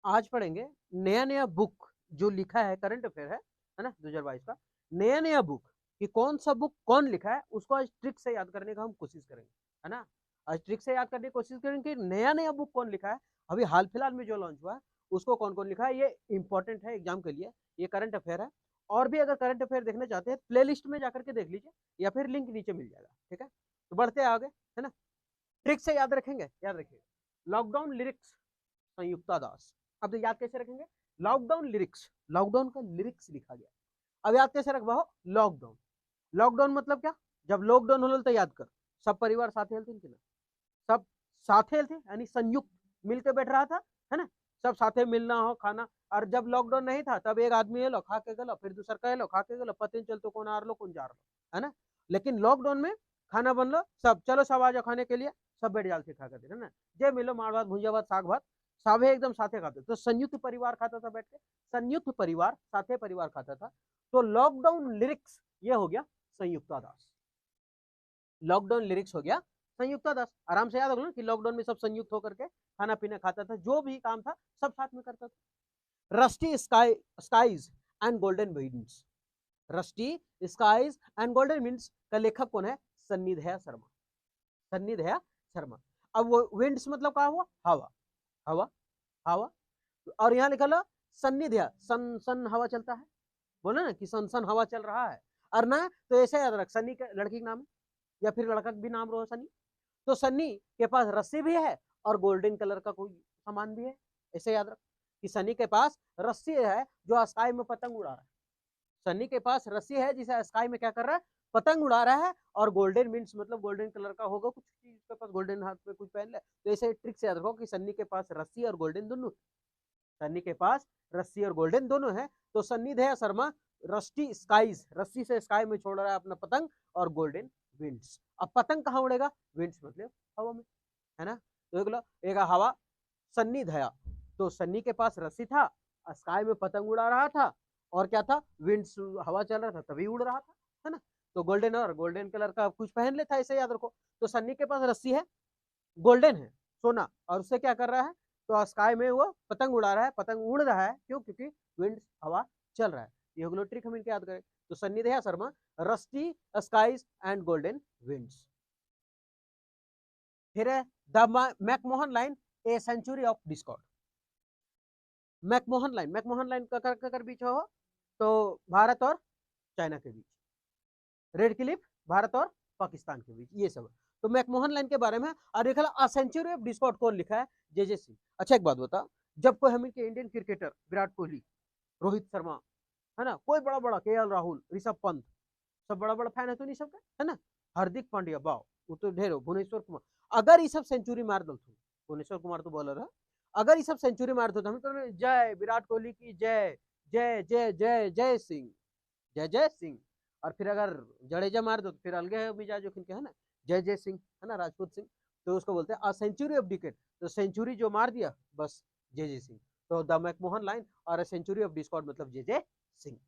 आज पढ़ेंगे नया नया बुक जो लिखा है, करंट अफेयर है ना, 2022 का नया नया बुक कि कौन सा बुक कौन लिखा है, उसको आज ट्रिक से याद करने का हम कोशिश करेंगे, है ना। आज ट्रिक से याद करने की कोशिश करेंगे कि नया नया बुक कौन लिखा है, अभी हाल फिलहाल में जो लॉन्च हुआ है उसको कौन कौन लिखा है। ये इंपॉर्टेंट है एग्जाम के लिए, ये करंट अफेयर है। और भी अगर करंट अफेयर देखना चाहते हैं प्ले लिस्ट में जाकर के देख लीजिए, या फिर लिंक नीचे मिल जाएगा, ठीक है। तो बढ़ते हैं आगे, है ना। ट्रिक से याद रखेंगे, याद रखिएगा, लॉकडाउन लिरिक्स संयुक्ता दास। अब तो याद कैसे रखेंगे, लॉकडाउन लिरिक्स, लॉकडाउन का लिरिक्स लिखा गया। अब याद कैसे रखवा, लॉकडाउन, लॉकडाउन मतलब क्या, जब लॉकडाउन होल तो याद कर, सब परिवार साथे हेलथिन कि ना, सब साथे हेलथे यानी संयुक्त मिलके बैठ रहा था, है ना, सब साथे मिलना हो खाना। और जब लॉकडाउन नहीं था तब एक आदमी एलो खा के गलो, फिर दूसर का एलो खा के गलो, पता नहीं चलतो कौन आ रहा कौन जा रहा, है ना। लेकिन लॉकडाउन में खाना बनलो, सब चलो सब आ जाओ खाने के लिए, सब बैठ जाल से खा करते, है ना। जे मिलो माड़ भात भुजिया भात साग भात, सब एकदम साथे खाते, तो संयुक्त परिवार खाता था बैठ के, संयुक्त परिवार साथे परिवार खाता था। तो लॉकडाउन लिरिक्स ये हो गया संयुक्ता दास, लॉकडाउन लिरिक्स हो गया संयुक्ता दास। आराम से याद होगा ना कि लॉकडाउन में सब संयुक्त होकर के खाना पीना खाता था, जो भी काम था सब साथ में करता था। Rusty skies and golden winds, rusty skies and golden winds का लेखक कौन है, सन्नी दया शर्मा, सन्नी दया शर्मा। अब वो विंड्स मतलब क्या हुआ, हवा, हवा, हवा। और यहाँ लिखा लो सन्नी दया, सन सन हवा चलता है, बोले ना कि सन सन हवा चल रहा है। और ना तो ऐसे याद रख, सन्नी का लड़की का नाम है या फिर लड़का भी नाम रहो सन्नी, तो सन्नी के पास रस्सी भी है और गोल्डन कलर का कोई सामान भी है। ऐसे याद रख कि सन्नी के पास रस्सी है जो स्काई में पतंग उड़ा रहा है, सन्नी के पास रस्सी है जिसे स्काई में क्या कर रहा है, पतंग उड़ा रहा है। और गोल्डन मीन्स मतलब गोल्डन कलर का होगा कुछ चीज, उसके पास गोल्डन हाथ में कुछ पहन ले, तो ऐसे ट्रिक से याद रखो कि सन्नी के पास रस्सी और गोल्डन दोनों, सन्नी के पास रस्सी और गोल्डन दोनों है। तो सन्नी दया शर्मा रस्टी स्काईज, रस्सी से स्काई में छोड़ रहा है अपना पतंग, और गोल्डन विंड्स। अब पतंग कहाँ उड़ेगा, विंड्स मतलब हवा में, है ना। तो एक हवा, सन्नी दया, तो सन्नी के पास रस्सी था, स्काई में पतंग उड़ा रहा था, और क्या था, विंड्स, हवा चल रहा था तभी उड़ रहा था, है ना। तो गोल्डन, और गोल्डन कलर का कुछ पहन लेता, ऐसे याद रखो। तो सन्नी के पास रस्सी है, गोल्डन है, सोना, और उससे क्या कर रहा है, तो स्काई में वो पतंग उड़ा रहा है, पतंग उड़ रहा है, क्यों, क्योंकि विंड, हवा चल रहा है। ये होगा ट्रिक, हम इनके याद करें। तो Sunny Daya Sharma, rusty skies and golden winds. फिर है the McMahon line, a century of discord. McMahon line, McMahon line का बीच हो, तो भारत और चाइना के बीच, रेड क्लिफ भारत और पाकिस्तान के बीच, ये सब। तो मैकमोहन लाइन के बारे में। और देखा अ सेंचुरी ऑफ डिस्कॉर्ड कौन लिखा है, जे सिंह। अच्छा एक बात बता, जब कोई हम के इंडियन क्रिकेटर विराट कोहली, रोहित शर्मा, है ना, कोई बड़ा बड़ा के राहुल, ऋषभ पंत, सब बड़ा बड़ा फैन है तो नहीं सबका, है ना, हार्दिक पांड्या, बाव, वो तो ढेर हो, भुवनेश्वर कुमार, अगर ये सब सेंचुरी मार दो, भुवनेश्वर कुमार तो बॉलर है, अगर ये सब सेंचुरी मार दो तो हम तो जय विराट कोहली की जय, जय जय जय जय सिंह, जय जय सिंह। और फिर अगर जडेजा मार दो तो फिर अलग है मिजाज जोखिम के, है ना, जय जय सिंह, है ना, राजपूत सिंह। तो उसको बोलते हैं अ सेंचुरी ऑफ डिकेट, तो सेंचुरी जो मार दिया बस, जय जय सिंह। तो द मैकमोहन लाइन और सेंचुरी ऑफ डिस्कॉर्ड मतलब जय जय सिंह।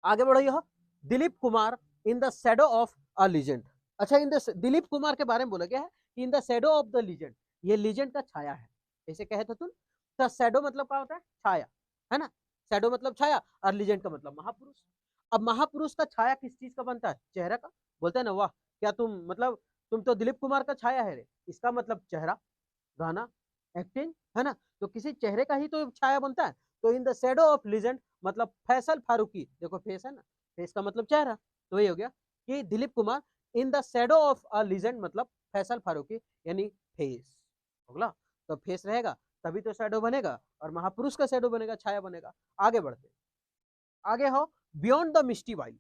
आगे बढ़ो, यह Dilip Kumar in the shadow of a legend. अच्छा, इन द दिलीप कुमार के बारे में बोला गया है कि in the shadow of the legend, ये लीजेंड का छाया है, ऐसे कहे तो तुम। तो शेडो मतलब क्या होता है, छाया, है ना, शेडो मतलब छाया, और लीजेंड का मतलब महापुरुष। अब महापुरुष का छाया किस चीज का बनता है, चेहरा का। बोलते हैं ना, वाह क्या तुम, मतलब तुम तो दिलीप कुमार का छाया है रे, इसका मतलब चेहरा, गाना, एक्टिंग, है ना। तो किसी चेहरे का ही तो छाया बनता है। तो in the shadow of legend मतलब फैसल फारूकी, देखो फेस है ना, फेस का मतलब चेहरा, तो वही हो गया कि Dilip Kumar in the shadow of a legend मतलब फैसल फारूकी, यानी फेस होगा। तो फेस रहेगा तभी तो शेडो बनेगा, और महापुरुष का शेडो बनेगा, छाया बनेगा। आगे बढ़ते, आगे हो beyond the misty veil,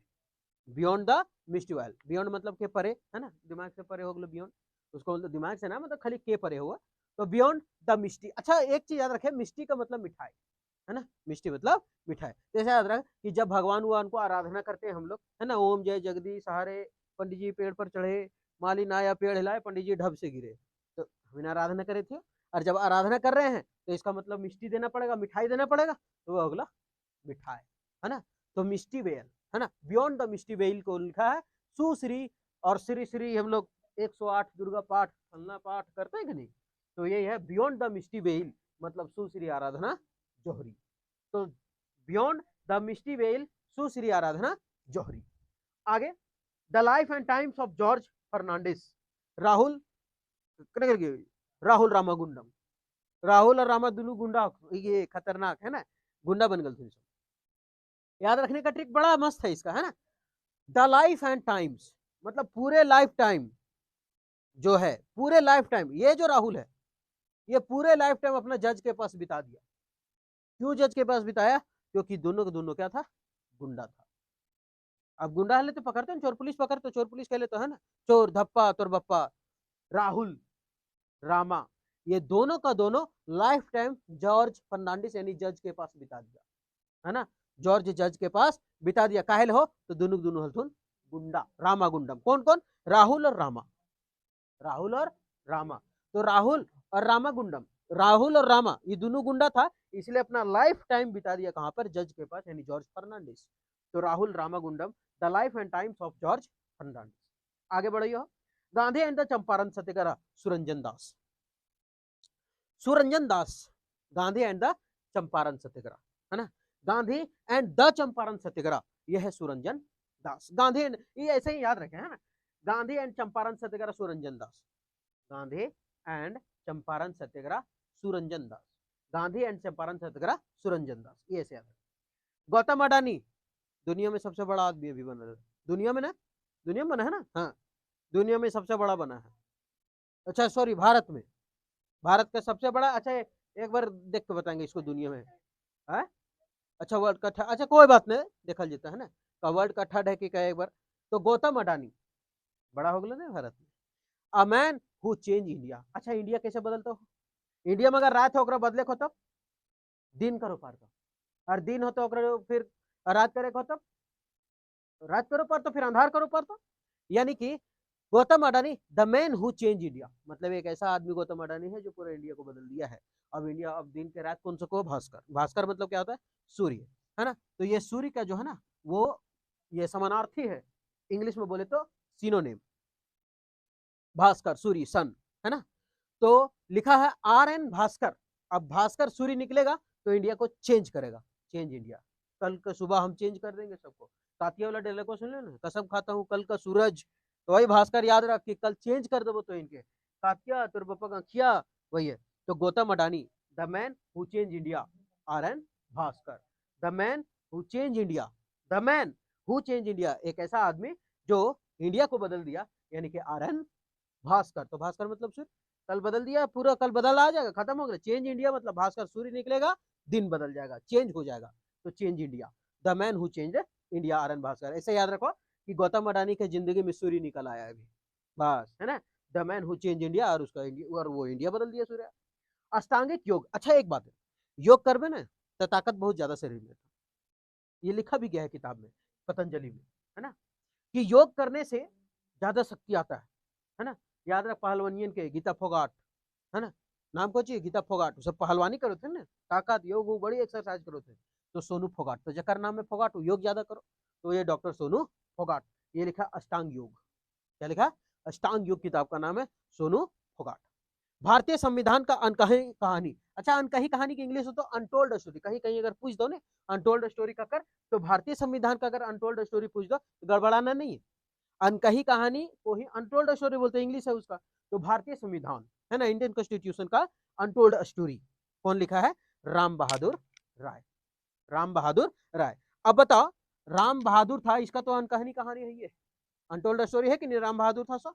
beyond the misty veil, beyond मतलब के परे, है ना, दिमाग से परे हो गया बियॉन्ड, उसको दिमाग से ना मतलब खाली के परे हुआ, तो बियॉन्ड द मिस्टी। अच्छा एक चीज याद रखे, मिस्टी का मतलब मिठाई, है ना, मिष्टी मतलब मिठाई। तो ऐसा याद रख कि जब भगवान हुआ उनको आराधना करते हैं हम लोग, है ना, ओम जय जगदीश सहारे, पंडित जी पेड़ पर चढ़े, माली नाया पेड़ हिलाए, पंडित जी ढब से गिरे, तो हमने आराधना करे थे। और जब आराधना कर रहे हैं तो इसका मतलब मिष्टी देना पड़ेगा, मिठाई देना पड़ेगा, तो वो अगला मिठाई, है ना। तो मिष्टी वेल, है ना, बियॉन्ड द मिष्टी वेल को लिखा है सुश्री। और श्री श्री हम लोग 108 दुर्गा पाठ फलना पाठ करते हैं कि नहीं, तो ये है बियॉन्ड द मिष्टी वेल, मतलब सुश्री आराधना जौहरी। तो beyond the misty veil Sushri Aradhana Johri. आगे the life and times of George Fernandes, Rahul Rahul Ramagundam. Rahul और रामा दोनों गुंडा, ये खतरनाक है ना, गुंडा बन गए थे। याद रखने का ट्रिक बड़ा मस्त है इसका, है ना। द लाइफ एंड टाइम्स मतलब पूरे लाइफ टाइम जो है, पूरे लाइफ टाइम, ये जो राहुल है ये पूरे लाइफ टाइम अपना जज के पास बिता दिया। क्यों जज के पास बिताया? क्योंकि दोनों का दोनों क्या था, गुंडा था। अब गुंडा हले तो पकड़ते हैं, चोर पुलिस पकड़ते, चोर पुलिस कहले तो है ना, चोर धप्पा तोर बप्पा। राहुल रामा ये दोनों का दोनों लाइफ टाइम जॉर्ज फर्नांडिस यानी जज के पास बिता दिया, है ना। जॉर्ज जज के पास बिता दिया, काहेल हो तो दोनों दोनों हलथुन गुंडा, रामा गुंडम। कौन कौन? राहुल और रामा, राहुल और रामा। तो राहुल और रामा गुंडम, राहुल और रामा ये दोनों गुंडा था, इसलिए अपना लाइफ टाइम बिता दिया कहां पर? जज के पास यानी जॉर्ज फर्नांडिस। तो Rahul Ramagundam, the life and times of George Fernandes. आगे बढ़िए। Gandhi and the Champaran Satyagraha, Suranjan Das. Suranjan Das, Gandhi and the Champaran Satyagraha, है ना। गांधी एंड द चंपारण सत्याग्रह, यह है सुरंजन दास। गांधी एंड, ये ऐसे ही याद रखें, है ना। Gandhi and Champaran Satyagraha Suranjan Das, Gandhi and Champaran Satyagraha Suranjan Das, Gandhi and Champaran Satyagraha Suranjan Das, ये ऐसे याद रखें। गौतम अडानी दुनिया में सबसे बड़ा आदमी अभी बना है, दुनिया में ना, दुनिया में बना है ना, हाँ दुनिया में सबसे बड़ा बना है। अच्छा सॉरी, भारत में, भारत का सबसे बड़ा। अच्छा एक बार देख के बताएंगे इसको दुनिया में है। अच्छा वर्ल्ड का अच्छा कोई बात नहीं, देखा जाता है ना, का वर्ल्ड का थर्ड है कि क्या एक बार। तो गौतम अडानी बड़ा हो गया ना भारत में। A man who change India. अच्छा इंडिया कैसे बदलता हो? इंडिया में अगर रात हो बदले को तब दिन करो पार तो, और दिन हो तो फिर रात करे को तब रात करो पार तो फिर अंधार करो पार तो। यानी कि Gautam Adani the man who change India, मतलब एक ऐसा आदमी गौतम अडानी है जो पूरे इंडिया को बदल दिया है। अब इंडिया, अब दिन के रात कौन सा को? भास्कर। भास्कर मतलब क्या होता है? सूर्य, है ना। तो ये सूर्य का जो है ना वो ये समानार्थी है, इंग्लिश में बोले तो सिनोनिम, भास्कर सूर्य सन, है ना। तो लिखा है आर एन भास्कर। अब भास्कर सूर्य निकलेगा तो इंडिया को चेंज करेगा, चेंज इंडिया। कल का सुबह हम चेंज कर देंगे सबको। कातिया वाला डायलॉग को सुन लो ना, कसम खाता हूँ कल का सूरज, तो वही भास्कर याद रख कि कल चेंज कर दो तो इनके कातिया तुर बप्पा का खिया, वही है। तो Gautam Adani the man who change India, R N Bhaskar. The man who change India, the man who change India, एक ऐसा आदमी जो इंडिया को बदल दिया, यानी कि आर एन भास्कर। तो भास्कर मतलब सूर्य, कल बदल दिया पूरा, कल बदल आ जाएगा, खत्म हो गया। चेंज इंडिया मतलब भास्कर सूर्य निकलेगा, दिन बदल जाएगा, चेंज हो जाएगा। तो change India, the man who change India, R N Bhaskar. ऐसे याद रखो कि गौतम अडानी के जिंदगी में सूर्य निकल आया अभी, बस, है ना। The man who change India, और उसका इंडिया, और वो इंडिया बदल दिया सूर्य। अष्टांगिक योग, अच्छा एक बात है, योग करवे ना तो ताकत बहुत ज्यादा शरीर में, ये लिखा भी गया है किताब में, पतंजलि में, है ना, कि योग करने से ज्यादा शक्ति आता है ना। याद रख पहलवानियन के गीता फोगाट, है ना, नाम को चाहिए गीता फोगाट, सब पहलवानी करो थे ना, ताकत योग वो बड़ी एक्सरसाइज करो थे। तो सोनू फोगाट, तो जकर नाम है फोगाट, योग ज्यादा करो, तो ये डॉक्टर सोनू फोगाट। ये लिखा अष्टांग योग, क्या लिखा? अष्टांग योग किताब का नाम है सोनू फोगाट। भारतीय संविधान का अनकही कहानी, अच्छा अनकही कहानी की इंग्लिश हो तो अनटोल्ड स्टोरी। कहीं कहीं अगर पूछ दो ना अनटोल्ड स्टोरी का कर, तो भारतीय संविधान का अगर अनटोल्ड स्टोरी पूछ दो तो गड़बड़ाना नहीं है। अनकही कहानी को ही अनटोल्ड स्टोरी बोलते हैं, इंग्लिश है उसका। तो भारतीय संविधान है ना, इंडियन कॉन्स्टिट्यूशन का अनटोल्ड स्टोरी कौन लिखा है? राम बहादुर राय, राम बहादुर राय। अब बताओ, राम बहादुर था, इसका तो अनकहानी कहानी है, ये अनटोल्ड स्टोरी है कि नहीं? राम बहादुर था सब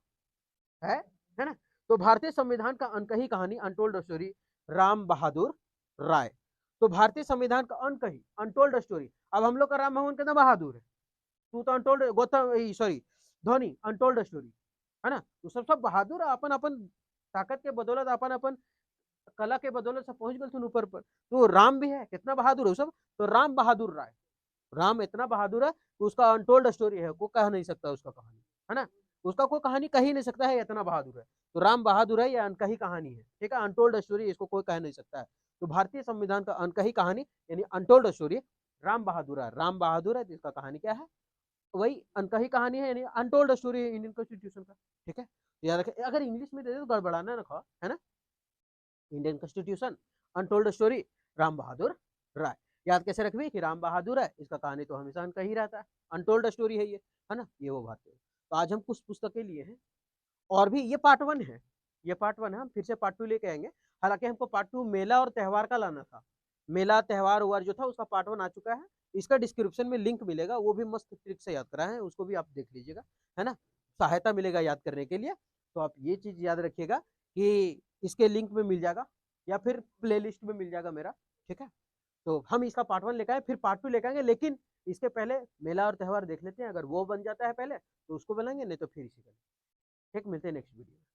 है ना। तो भारतीय संविधान का अनकही कहानी अनटोल्ड स्टोरी, राम बहादुर राय। तो भारतीय संविधान का अनकही अनटोल्ड स्टोरी। अब हम लोग का राम भगवान कितना बहादुर है, तू तो untold, Gautam sorry Dhoni untold story, है ना। तो सब बहादुर अपन अपन ताकत के बदौलत, अपन अपन कला के बदौलत सब पहुंच गए ऊपर पर। तो राम भी है, कितना बहादुर है सब। तो राम बहादुर राय, राम इतना बहादुर है कि उसका अनटोल्ड स्टोरी है, को कह नहीं सकता उसका कहानी, है ना। उसका कोई कहानी कह ही नहीं सकता है, इतना बहादुर है। तो राम बहादुर है, या अनकही कहानी है, ठीक है, अनटोल्ड स्टोरी, इसको कोई कह नहीं सकता है। तो भारतीय संविधान का अनकही कहानी यानी अनटोल्ड स्टोरी राम बहादुर है, राम बहादुर है, जिसका कहानी क्या है, वही अनकही कहानी है, यानी अनटोल्ड स्टोरी इंडियन कॉन्स्टिट्यूशन का, ठीक है। याद रखें, अगर इंग्लिश में दे दे तो गड़बड़ाना ना, है ना। Indian constitution untold story Ram Bahadur Rai. याद कैसे रखबी कि राम बहादुर है, इसका कहानी तो हमेशा उनका ही रहता है, अनटोल्ड स्टोरी है ये, है ना, ये वो बात है। तो आज हम कुछ पुस्तकें लिए हैं, और भी ये पार्ट 1 है, ये पार्ट 1 है, हम फिर से पार्ट 2 लेके आएंगे। हालांकि हमको पार्ट 2 मेला और त्योहार का लाना था, मेला त्योहार वार जो था उसका पार्ट 1 आ चुका है, इसका डिस्क्रिप्शन में लिंक मिलेगा, वो भी मस्त ट्रिक से याद कराए हैं, उसको भी आप देख लीजिएगा, है ना, सहायता मिलेगा याद करने के लिए। तो आप ये चीज याद रखिएगा कि इसके लिंक में मिल जाएगा या फिर प्लेलिस्ट में मिल जाएगा मेरा, ठीक है। तो हम इसका पार्ट 1 लेकर आए, फिर पार्ट 2 लेकर आएंगे, लेकिन इसके पहले मेला और त्योहार देख लेते हैं, अगर वो बन जाता है पहले तो उसको बनाएंगे, नहीं तो फिर इसी का। ठीक, मिलते हैं नेक्स्ट वीडियो में।